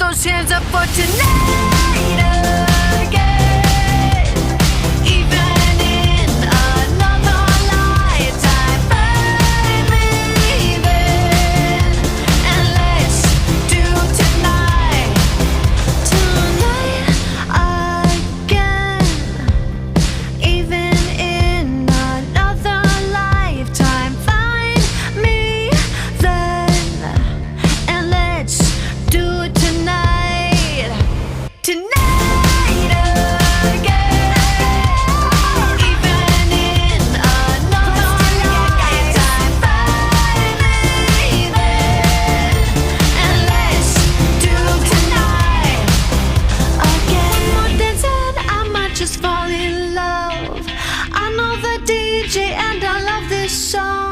those hands up for tonight again. Even in another lifetime, find me then, and let's do tonight again. Even in another lifetime, find me then, and let's do it tonight. Tonight again. Even in another lifetime, find me then, and let's do tonight again. One more dance and I might just fall in love. I know the DJ and I love this song.